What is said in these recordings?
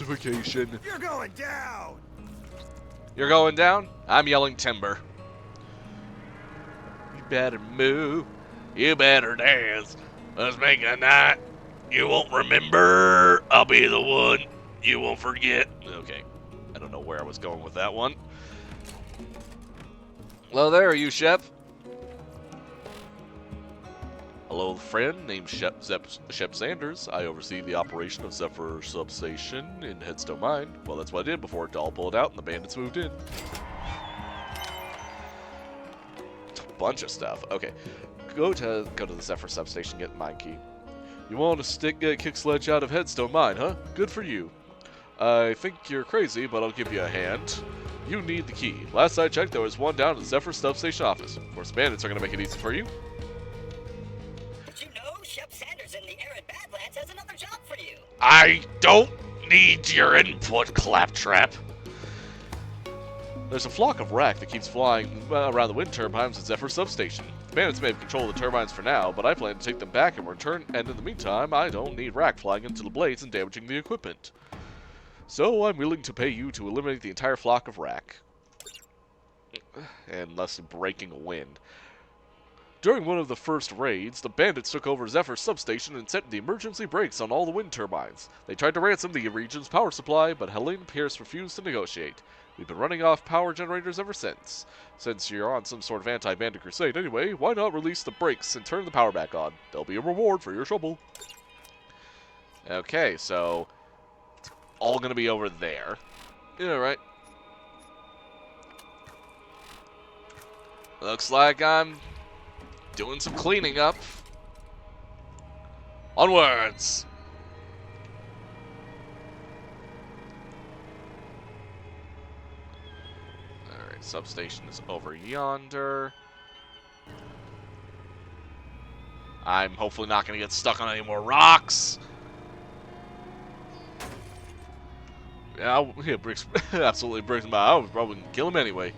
justification. You're going down! You're going down? I'm yelling timber. You better move. You better dance. Let's make a night you won't remember. I'll be the one you won't forget. Okay. I don't know where I was going with that one. Hello there, are you Shep? Hello, friend named Shep Sanders. I oversee the operation of Zephyr Substation in Headstone Mine. Well, that's what I did before it all pulled out and the bandits moved in. It's a bunch of stuff. Okay, go to the Zephyr Substation, get the mine key. You want to kick Sledge out of Headstone Mine, huh? Good for you. I think you're crazy, but I'll give you a hand. You need the key. Last I checked, there was one down at the Zephyr Substation office. Of course, bandits are going to make it easy for you. Did you know Shep Sanders in the Arid Badlands has another job for you? I don't need your input, Claptrap. There's a flock of wrack that keeps flying around the wind turbines at Zephyr Substation. The bandits may have control of the turbines for now, but I plan to take them back in return, and in the meantime, I don't need wrack flying into the blades and damaging the equipment. So I'm willing to pay you to eliminate the entire flock of wrack. And thus breaking a wind. During one of the first raids, the bandits took over Zephyr Substation and set the emergency brakes on all the wind turbines. They tried to ransom the region's power supply, but Helene Pierce refused to negotiate. We've been running off power generators ever since. Since you're on some sort of anti-bandit crusade anyway, why not release the brakes and turn the power back on? There'll be a reward for your trouble. Okay, so it's all gonna be over there. Yeah, right. Looks like I'm doing some cleaning up. Onwards! Alright, substation is over yonder. I'm hopefully not going to get stuck on any more rocks. Yeah, Bricks absolutely brings him out. I was probably going to kill him anyway.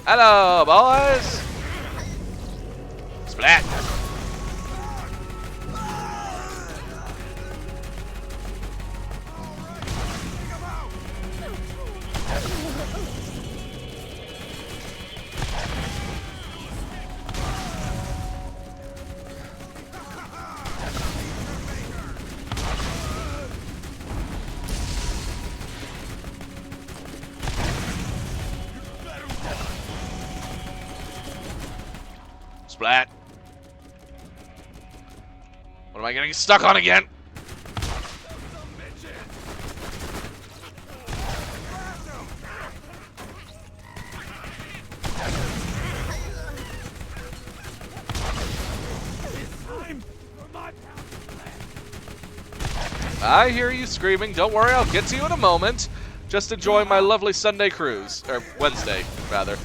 Hello, boys! Splat! Splat. What am I getting stuck on again? I hear you screaming. Don't worry, I'll get to you in a moment. Just enjoying my lovely Sunday cruise. Or Wednesday, rather.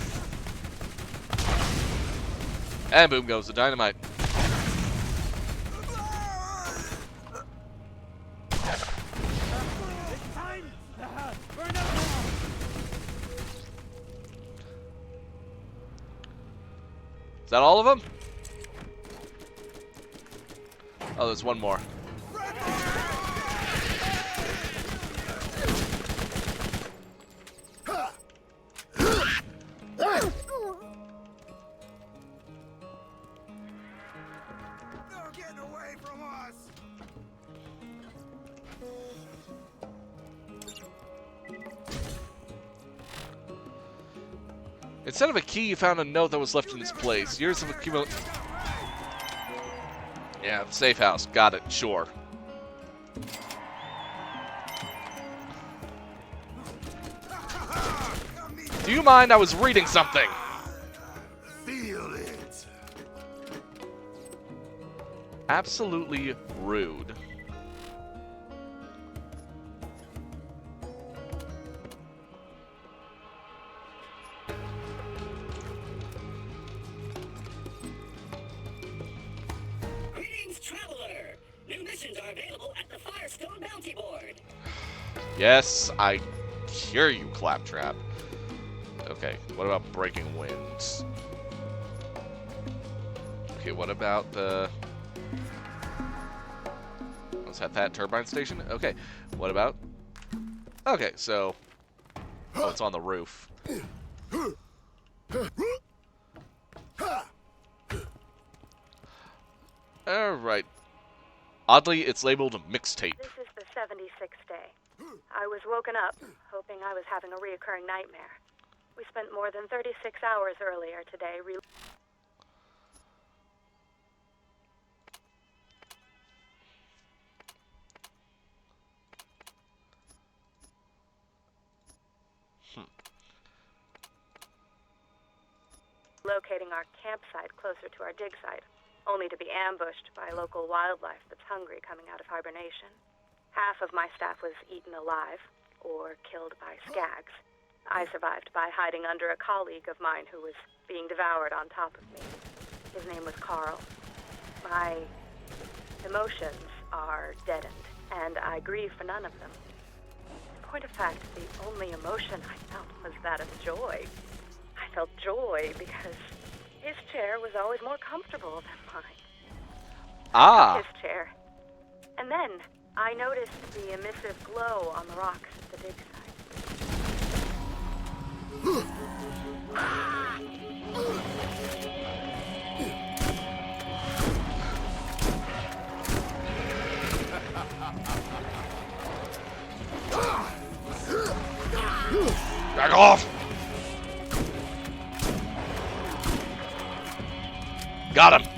And boom goes the dynamite. Is that all of them? Oh, there's one more. Instead of a key, you found a note that was left in its place. Years of accumulate. Yeah, safe house. Got it. Sure. Do you mind? I was reading something. Feel it. Absolutely rude. Traveler! New missions are available at the Firestone Bounty Board. Yes, I hear you, Claptrap. Okay, what about breaking winds? Okay, what about the... Let's have that turbine station. Okay, what about? Okay, so... Oh, it's on the roof. Alright. Oddly, it's labeled mixtape. This is the 76th day. I was woken up, hoping I was having a reoccurring nightmare. We spent more than 36 hours earlier today locating our campsite closer to our dig site, only to be ambushed by local wildlife that's hungry coming out of hibernation. Half of my staff was eaten alive, or killed by skags. I survived by hiding under a colleague of mine who was being devoured on top of me. His name was Carl. My emotions are deadened, and I grieve for none of them. In point of fact, the only emotion I felt was that of joy. I felt joy because his chair was always more comfortable than mine. Ah! His chair. And then I noticed the emissive glow on the rocks at the dig site. Back off! Got him!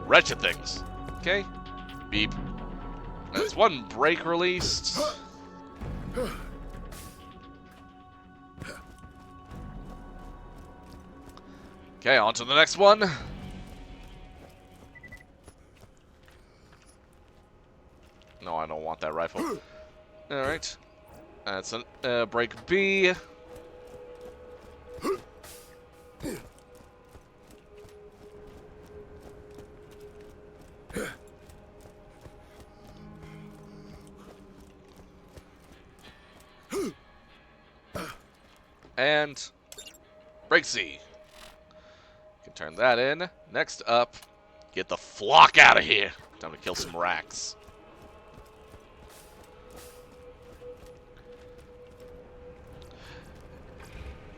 Wretched things. Okay. Beep. That's one brake released. Okay, on to the next one. No, I don't want that rifle. Alright. That's a brake B. And brake C. Can turn that in. Next up, get the flock out of here. Time to kill some racks.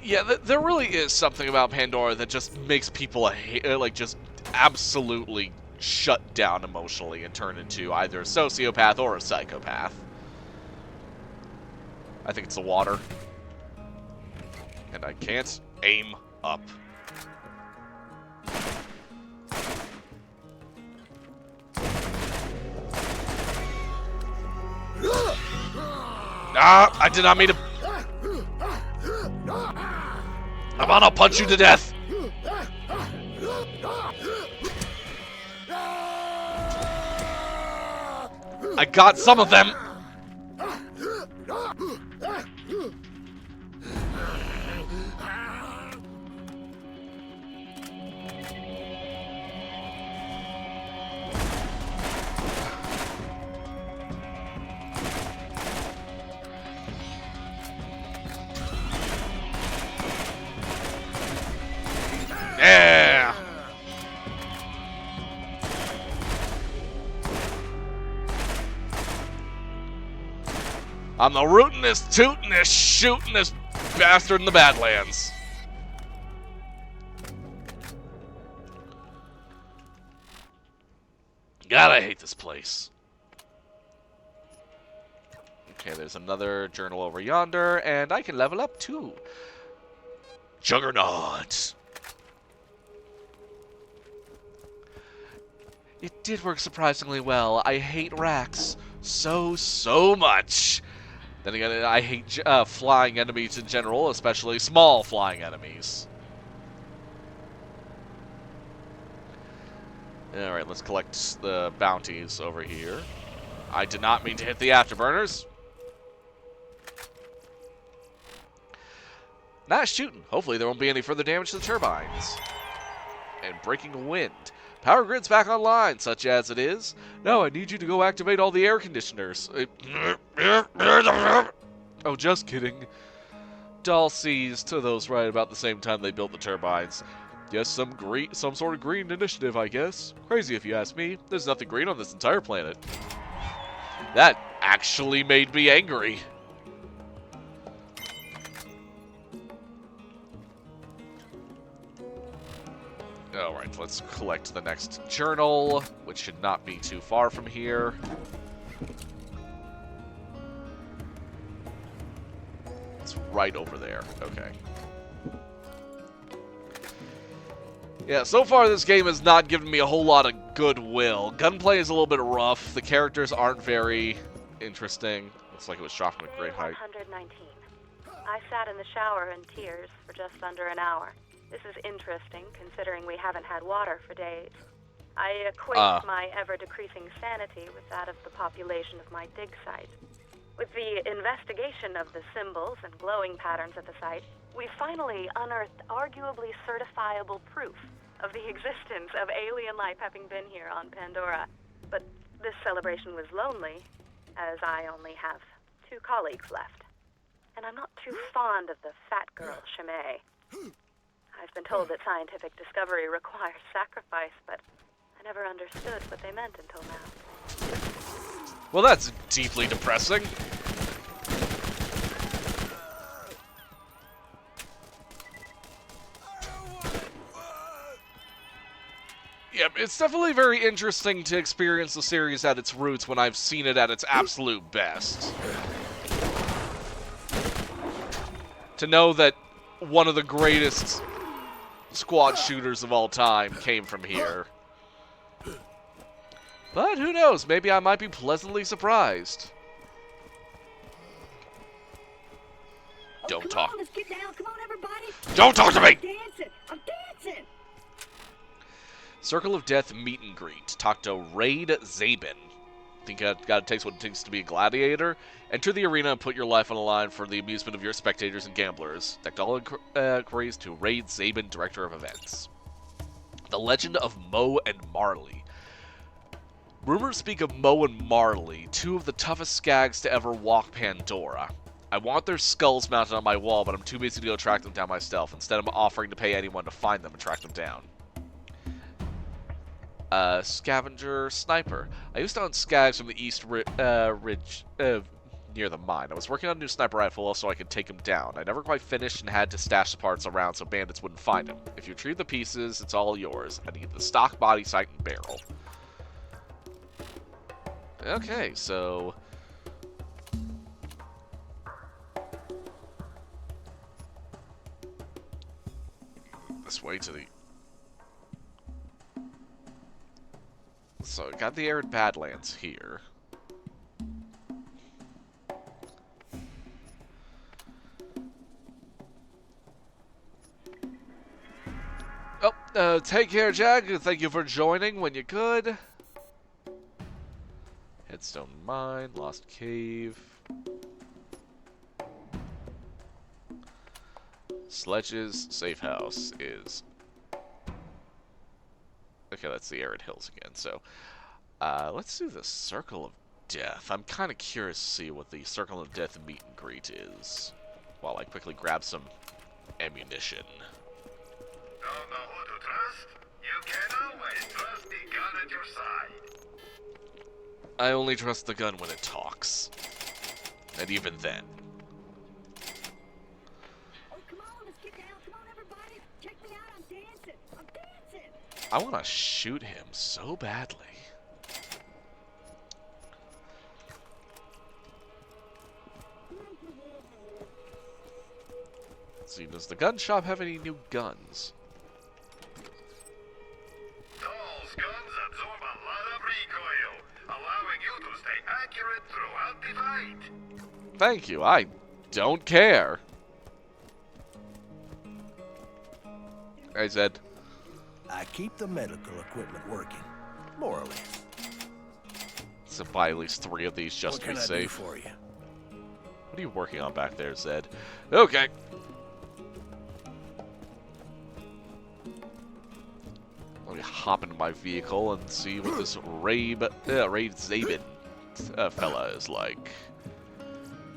Yeah, there really is something about Pandora that just makes people like just absolutely shut down emotionally and turn into either a sociopath or a psychopath. I think it's the water. And I can't aim up. Ah, I did not mean to. Come on, I'll punch you to death. I got some of them. Yeah! I'm the rootin'est, tootin'est, shootin'est bastard in the Badlands. God, I hate this place. Okay, there's another journal over yonder, and I can level up too. Juggernaut. It did work surprisingly well. I hate racks so much. Then again, I hate flying enemies in general, especially small flying enemies. Alright, let's collect the bounties over here. I did not mean to hit the afterburners. Nice shooting. Hopefully there won't be any further damage to the turbines. And breaking wind. Power grid's back online, such as it is. Now I need you to go activate all the air conditioners. Oh, just kidding. Dahl sees to those right about the same time they built the turbines. Yes, some sort of green initiative, I guess. Crazy if you ask me. There's nothing green on this entire planet. That actually made me angry. Alright, let's collect the next journal, which should not be too far from here. It's right over there. Okay. Yeah, so far this game has not given me a whole lot of goodwill. Gunplay is a little bit rough. The characters aren't very interesting. Looks like it was shot from a great height. 119. I sat in the shower in tears for just under an hour. This is interesting, considering we haven't had water for days. I equate my ever-decreasing sanity with that of the population of my dig site. With the investigation of the symbols and glowing patterns at the site, we finally unearthed arguably certifiable proof of the existence of alien life having been here on Pandora. But this celebration was lonely, as I only have 2 colleagues left. And I'm not too fond of the fat girl, Chimay. I've been told that scientific discovery requires sacrifice, but I never understood what they meant until now. Well, that's deeply depressing. Yep, it's definitely very interesting to experience the series at its roots when I've seen it at its absolute best. To know that one of the greatest squad shooters of all time came from here. But who knows, maybe I might be pleasantly surprised. Don't talk. Let's get down. Come on, everybody. Don't talk to me! I'm dancing. Circle of Death meet and greet. Talk to Raid Zabin. Think God takes what it takes to be a gladiator? Enter the arena and put your life on the line for the amusement of your spectators and gamblers. Direct all inquiries to Raid Zabin, Director of Events. The Legend of Moe and Marley. Rumors speak of Moe and Marley, 2 of the toughest skags to ever walk Pandora. I want their skulls mounted on my wall, but I'm too busy to go track them down myself. Instead, I'm offering to pay anyone to find them and track them down. Scavenger Sniper. I used to own skags from the East Ridge, near the mine. I was working on a new sniper rifle so I could take them down. I never quite finished and had to stash the parts around so bandits wouldn't find them. If you retrieve the pieces, it's all yours. I need the stock, body, sight, and barrel. Okay, so... this way to the... So, got the arid Badlands here. Oh, take care, Jack. Thank you for joining when you could. Headstone Mine, Lost Cave. Sledge's safe house is... okay, that's the Arid Hills again, so... let's do the Circle of Death. I'm kind of curious to see what the Circle of Death meet and greet is, while I quickly grab some ammunition. Don't know who to trust? You can always trust the gun at your side. I only trust the gun when it talks. And even then. Oh, come on, let's get down. Come on, everybody. Check me out. I'm dancing. I'm dancing. I want to shoot him so badly. Let's see, does the gun shop have any new guns? Those guns absorb a lot of recoil, allowing you to stay accurate throughout the fight. Thank you, I don't care. I said, I keep the medical equipment working, more or less. to buy at least 3 of these just What to be can I do safe. for you? What are you working on back there, Zed? Okay. me hop into my vehicle and see what this Raid Zabin fella is like.